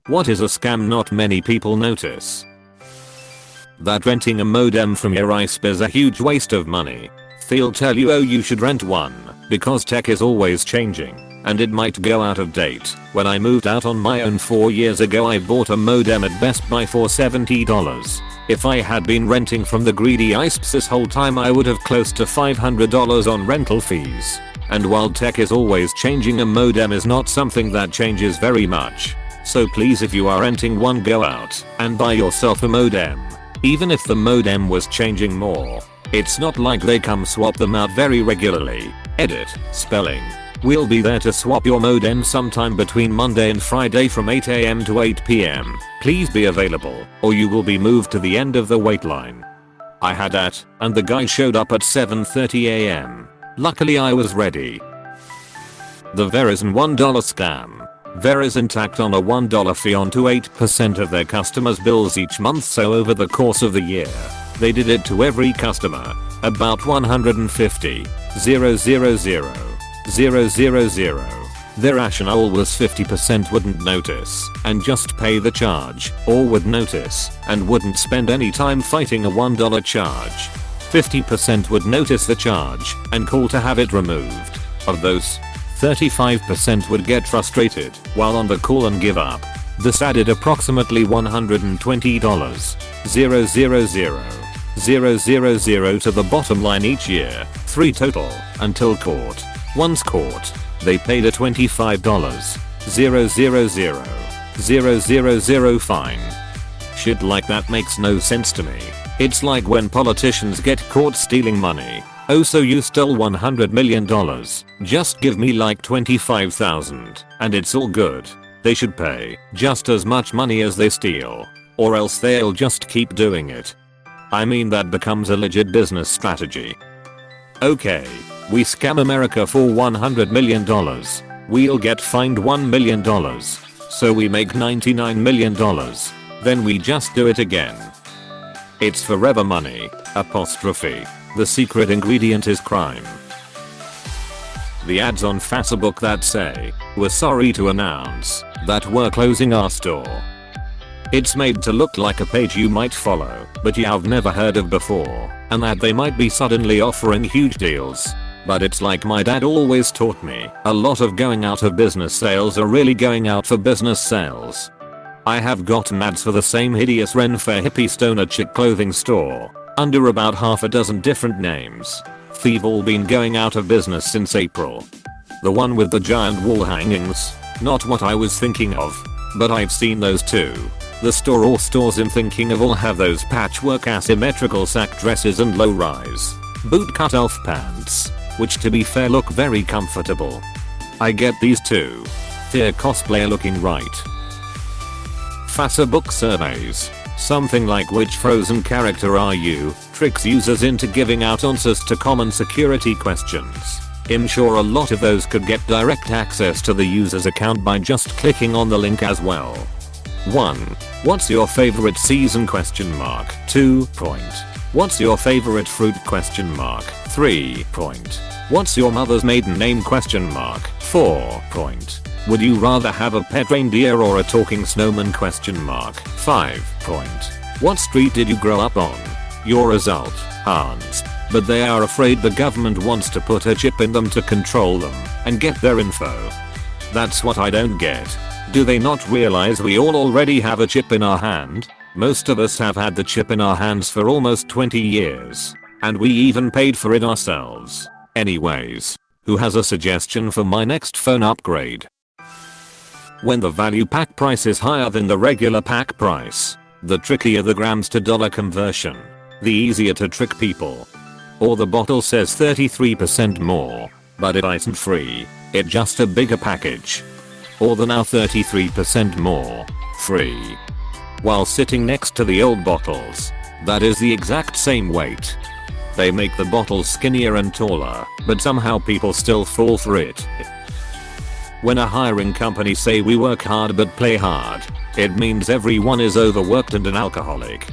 What is a scam not many people notice? That renting a modem from your ISP is a huge waste of money. They'll tell you, oh, you should rent one because tech is always changing and it might go out of date. When I moved out on my own 4 years ago, I bought a modem at Best Buy for $70. If I had been renting from the greedy ISPs this whole time, I would have close to $500 on rental fees. And while tech is always changing, a modem is not something that changes very much. So please, if you are renting one, go out and buy yourself a modem. Even if the modem was changing more, it's not like they come swap them out very regularly. Edit, spelling. We'll be there to swap your modem sometime between Monday and Friday from 8 AM to 8 PM. Please be available or you will be moved to the end of the wait line. I had that, and the guy showed up at 7:30 AM. Luckily I was ready. The Verizon $1 scam. Verizon tacked on a $1 fee onto 8% of their customers' bills each month, so over the course of the year, they did it to every customer. About 150,000. Their rationale was 50% wouldn't notice and just pay the charge, or would notice and wouldn't spend any time fighting a $1 charge. 50% would notice the charge and call to have it removed. Of those, 35% would get frustrated while on the call and give up. This added approximately $120,000 to the bottom line each year, 3 total, until caught. Once caught, they paid a $25,000 fine. Shit like that makes no sense to me. It's like when politicians get caught stealing money. Oh, so you stole $100 million. Just give me like 25,000 and it's all good. They should pay just as much money as they steal, or else they'll just keep doing it. I mean, that becomes a legit business strategy. Okay, we scam America for $100 million. We'll get fined $1 million. So we make $99 million. Then we just do it again. It's forever money. Apostrophe. The secret ingredient is crime. The ads on Facebook that say, "We're sorry to announce that we're closing our store." It's made to look like a page you might follow, but you have never heard of before, and that they might be suddenly offering huge deals. But it's like my dad always taught me, a lot of going out of business sales are really going out for business sales. I have gotten ads for the same hideous Ren-Fair hippie stoner chick clothing store, under about half a dozen different names. They've all been going out of business since April. The one with the giant wall hangings, not what I was thinking of, but I've seen those too. The store or stores I'm thinking of all have those patchwork asymmetrical sack dresses and low-rise boot cut-off pants, which to be fair look very comfortable. I get these too. They're cosplayer looking right. Facebook surveys. Something like "which Frozen character are you?" tricks users into giving out answers to common security questions. I'm sure a lot of those could get direct access to the user's account by just clicking on the link as well. 1. What's your favorite season? 2. What's your favorite fruit? 3. What's your mother's maiden name? 4. Would you rather have a pet reindeer or a talking snowman? 5. What street did you grow up on? Your result, Hans. But they are afraid the government wants to put a chip in them to control them and get their info. That's what I don't get. Do they not realize we all already have a chip in our hand? Most of us have had the chip in our hands for almost 20 years. And we even paid for it ourselves. Anyways, who has a suggestion for my next phone upgrade? When the value pack price is higher than the regular pack price, the trickier the grams to dollar conversion, the easier to trick people. Or the bottle says 33% more, but it isn't free, it's just a bigger package. Or the now 33% more, free. While sitting next to the old bottles, that is the exact same weight. They make the bottles skinnier and taller, but somehow people still fall for it. When a hiring company say "we work hard but play hard," it means everyone is overworked and an alcoholic.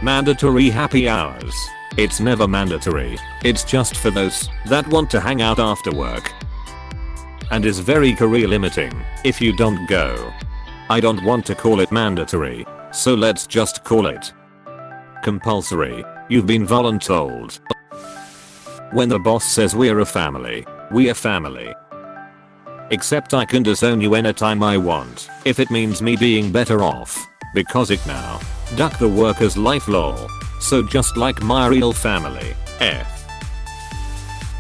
Mandatory happy hours. It's never mandatory, it's just for those that want to hang out after work. And is very career limiting if you don't go. I don't want to call it mandatory, so let's just call it compulsory. You've been voluntold. When the boss says we're a family, we a family. Except I can disown you anytime I want, if it means me being better off. Because it now. Duck the worker's life lol. So just like my real family. F.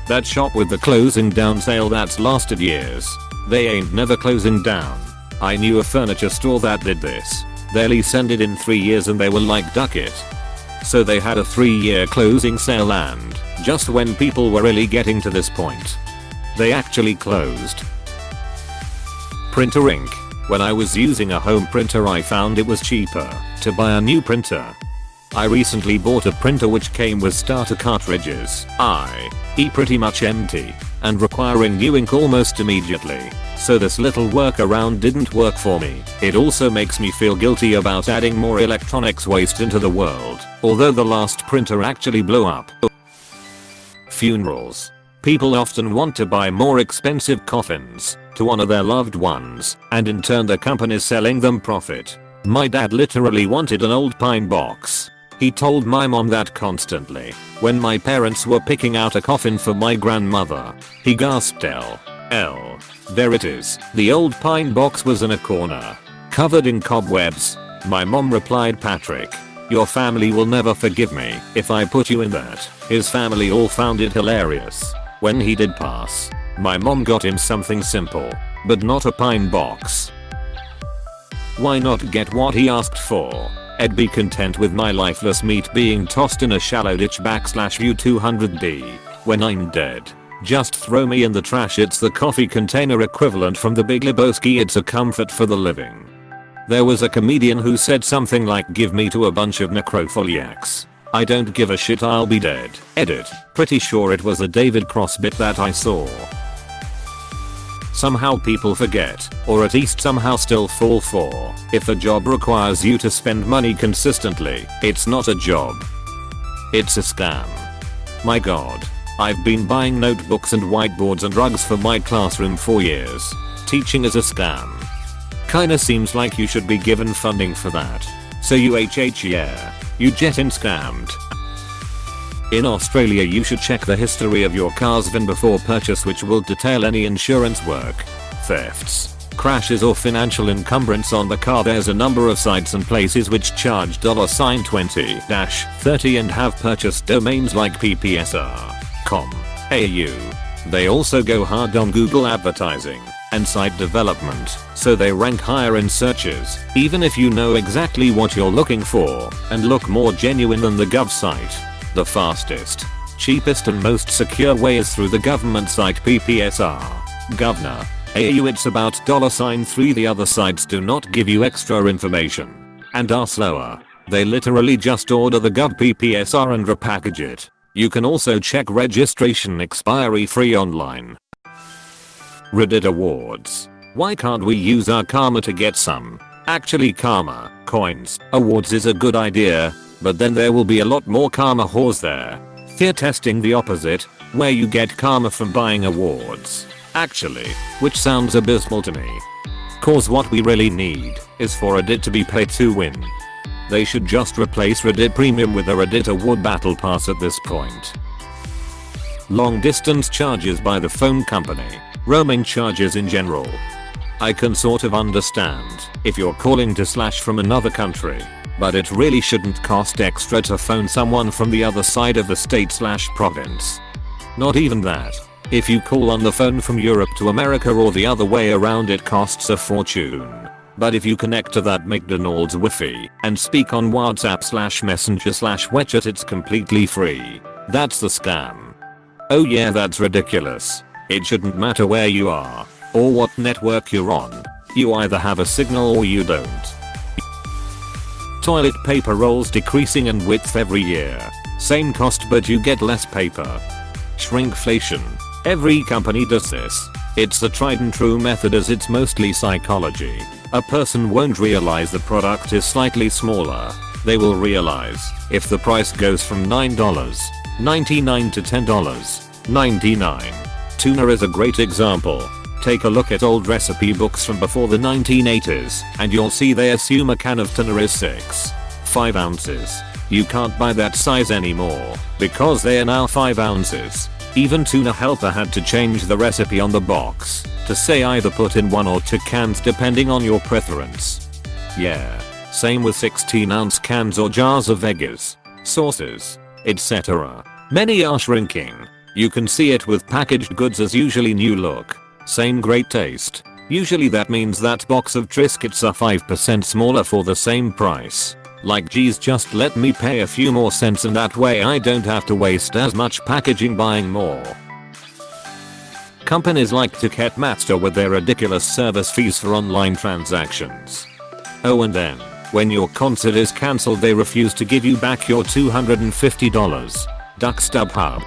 That shop with the closing down sale that's lasted years. They ain't never closing down. I knew a furniture store that did this. Their lease ended in 3 years and they were like duck it. So they had a 3-year closing sale and, just when people were really getting to this point, they actually closed. Printer ink. When I was using a home printer I found it was cheaper to buy a new printer. I recently bought a printer which came with starter cartridges, i.e. pretty much empty, and requiring new ink almost immediately. So this little workaround didn't work for me. It also makes me feel guilty about adding more electronics waste into the world, although the last printer actually blew up. Funerals. People often want to buy more expensive coffins to honor their loved ones, and in turn the company's selling them profit. My dad literally wanted an old pine box. He told my mom that constantly. When my parents were picking out a coffin for my grandmother, he gasped L. There it is. The old pine box was in a corner, covered in cobwebs. My mom replied, Patrick, your family will never forgive me if I put you in that. His family all found it hilarious. When he did pass, my mom got him something simple, but not a pine box. Why not get what he asked for? I'd be content with my lifeless meat being tossed in a shallow ditch /U200D when I'm dead. Just throw me in the trash. It's the coffee container equivalent from the Big Lebowski. It's a comfort for the living. There was a comedian who said something like, give me to a bunch of necrophiliacs. I don't give a shit, I'll be dead. Edit. Pretty sure it was a David Cross bit that I saw. Somehow people forget, or at least somehow still fall for, if a job requires you to spend money consistently, it's not a job. It's a scam. My god. I've been buying notebooks and whiteboards and rugs for my classroom for years. Teaching is a scam. Kinda seems like you should be given funding for that. So yeah. You getting scammed. In Australia you should check the history of your car's VIN before purchase, which will detail any insurance work, thefts, crashes or financial encumbrance on the car. There's a number of sites and places which charge $20-30 and have purchased domains like ppsr.com, au. They also go hard on Google advertising and site development, so they rank higher in searches, even if you know exactly what you're looking for, and look more genuine than the gov site. The fastest, cheapest and most secure way is through the government site ppsr. Governor. au. It's about $3. The other sites do not give you extra information and are slower. They literally just order the gov ppsr and repackage it. You can also check registration expiry free online. Reddit awards. Why can't we use our karma to get some? Actually, karma coins awards is a good idea, but then there will be a lot more karma whores there. Fear testing the opposite, where you get karma from buying awards. Actually, which sounds abysmal to me. Cause what we really need is for Reddit to be pay to win. They should just replace Reddit Premium with a Reddit Award Battle Pass at this point. Long distance charges by the phone company. Roaming charges in general. I can sort of understand if you're calling to / from another country, but it really shouldn't cost extra to phone someone from the other side of the state / province. Not even that. If you call on the phone from Europe to America or the other way around, it costs a fortune. But if you connect to that McDonald's Wi-Fi and speak on WhatsApp / Messenger / WeChat, it's completely free. That's the scam. Oh yeah, that's ridiculous. It shouldn't matter where you are or what network you're on. You either have a signal or you don't. Toilet paper rolls decreasing in width every year. Same cost but you get less paper. Shrinkflation. Every company does this. It's the tried and true method as it's mostly psychology. A person won't realize the product is slightly smaller. They will realize if the price goes from $9.99 to $10.99. Tuna is a great example. Take a look at old recipe books from before the 1980s and you'll see they assume a can of tuna is 5 ounces. You can't buy that size anymore because they are now 5 ounces. Even Tuna Helper had to change the recipe on the box to say either put in 1 or 2 cans depending on your preference. Yeah, same with 16 ounce cans or jars of eggs, sauces, etc. Many are shrinking. You can see it with packaged goods as usually new look, same great taste. Usually that means that box of Triscuits are 5% smaller for the same price. Like geez, just let me pay a few more cents and that way I don't have to waste as much packaging buying more. Companies like Ticketmaster with their ridiculous service fees for online transactions. Oh, and then, when your concert is cancelled they refuse to give you back your $250. Duck StubHub.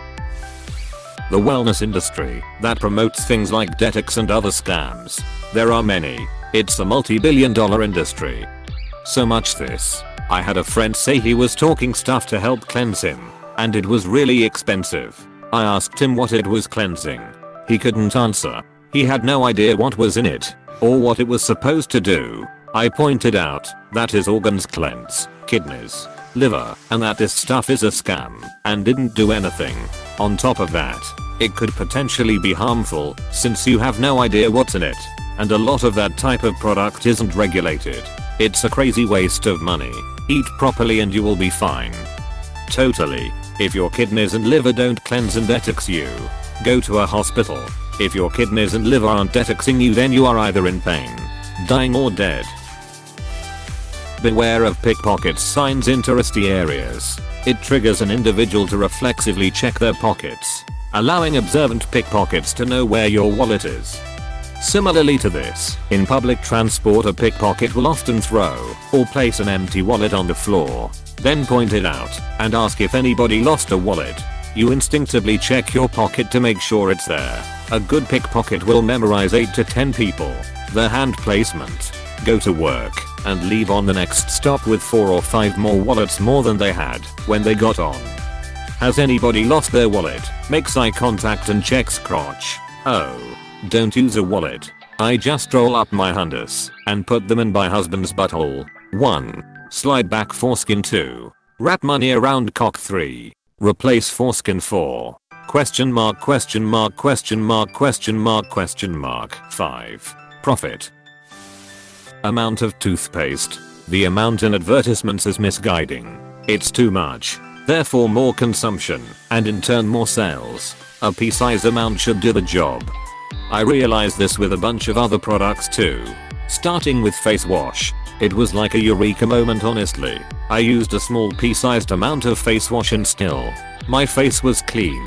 The wellness industry that promotes things like detox and other scams. There are many. It's a multi-billion-dollar industry. So much this. I had a friend say he was talking stuff to help cleanse him, and it was really expensive. I asked him what it was cleansing. He couldn't answer. He had no idea what was in it, or what it was supposed to do. I pointed out that his organs cleanse, kidneys, liver, and that this stuff is a scam, and didn't do anything. On top of that, it could potentially be harmful, since you have no idea what's in it, and a lot of that type of product isn't regulated. It's a crazy waste of money. Eat properly and you will be fine. Totally. If your kidneys and liver don't cleanse and detox you, go to a hospital. If your kidneys and liver aren't detoxing you then you are either in pain, dying or dead. Beware of pickpockets signs in touristy areas. It triggers an individual to reflexively check their pockets, allowing observant pickpockets to know where your wallet is. Similarly to this, in public transport a pickpocket will often throw or place an empty wallet on the floor, then point it out and ask if anybody lost a wallet. You instinctively check your pocket to make sure it's there. A good pickpocket will memorize 8 to 10 people, their hand placement, go to work, and leave on the next stop with 4 or 5 more wallets more than they had when they got on. Has anybody lost their wallet? Makes eye contact and checks crotch. Oh. Don't use a wallet. I just roll up my hundas and put them in my husband's butthole. 1. Slide back foreskin. 2. Wrap money around cock. 3. Replace foreskin. 4. Question mark question mark question mark question mark question mark. 5. Profit. Amount of toothpaste. The amount in advertisements is misguiding. It's too much. Therefore more consumption and in turn more sales. A pea-size amount should do the job. I realized this with a bunch of other products too. Starting with face wash. It was like a eureka moment honestly. I used a small pea-sized amount of face wash and still, my face was clean.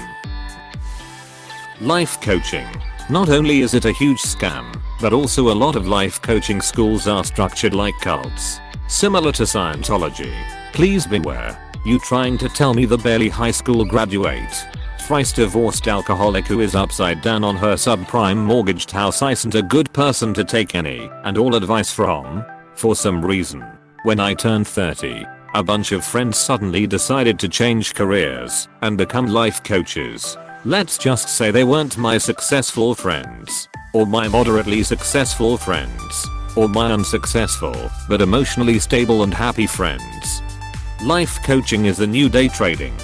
Life coaching. Not only is it a huge scam, but also a lot of life coaching schools are structured like cults. Similar to Scientology. Please beware. You trying to tell me the barely high school graduate, thrice divorced alcoholic who is upside down on her subprime mortgaged house isn't a good person to take any and all advice from? For some reason, when I turned 30, a bunch of friends suddenly decided to change careers and become life coaches. Let's just say they weren't my successful friends, or my moderately successful friends, or my unsuccessful but emotionally stable and happy friends. Life coaching is the new day trading.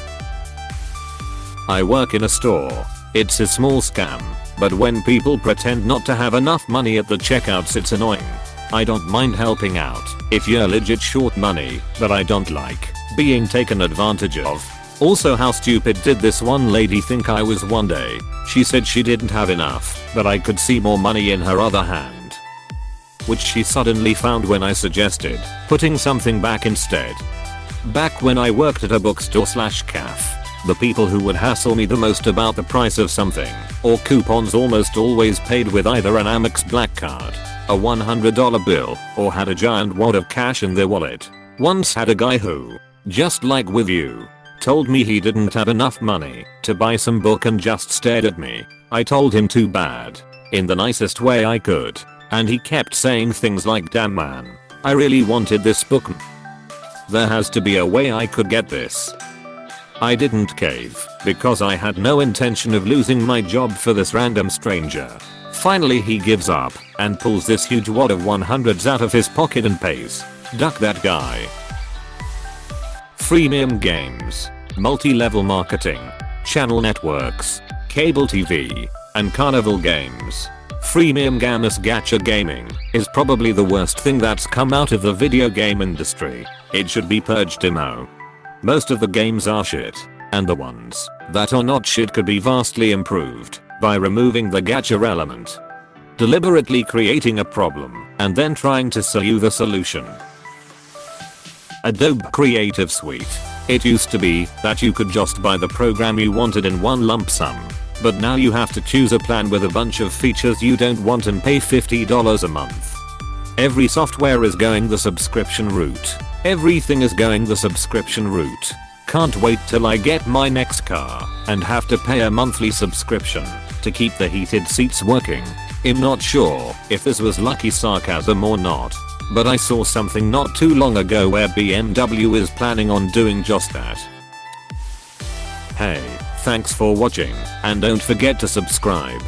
I work in a store. It's a small scam, but when people pretend not to have enough money at the checkouts it's annoying. I don't mind helping out if you're legit short money, but I don't like being taken advantage of. Also, how stupid did this one lady think I was one day? She said she didn't have enough, but I could see more money in her other hand, which she suddenly found when I suggested putting something back instead. Back when I worked at a bookstore/cafe, the people who would hassle me the most about the price of something or coupons almost always paid with either an Amex Black Card, a $100 bill, or had a giant wad of cash in their wallet. Once had a guy who, just like with you, told me he didn't have enough money to buy some book and just stared at me. I told him too bad, in the nicest way I could, and he kept saying things like, damn man, I really wanted this book. There has to be a way I could get this. I didn't cave because I had no intention of losing my job for this random stranger. Finally he gives up and pulls this huge wad of 100s out of his pocket and pays. Duck that guy. Freemium games, multi-level marketing, channel networks, cable TV, and carnival games. Freemium gacha gaming is probably the worst thing that's come out of the video game industry. It should be purged emo. Most of the games are shit, and the ones that are not shit could be vastly improved by removing the gacha element. Deliberately creating a problem and then trying to sell you the solution. Adobe Creative Suite. It used to be that you could just buy the program you wanted in one lump sum. But now you have to choose a plan with a bunch of features you don't want and pay $50 a month. Every software is going the subscription route. Everything is going the subscription route. Can't wait till I get my next car and have to pay a monthly subscription to keep the heated seats working. I'm not sure if this was lucky sarcasm or not, but I saw something not too long ago where BMW is planning on doing just that. Hey, thanks for watching, and don't forget to subscribe.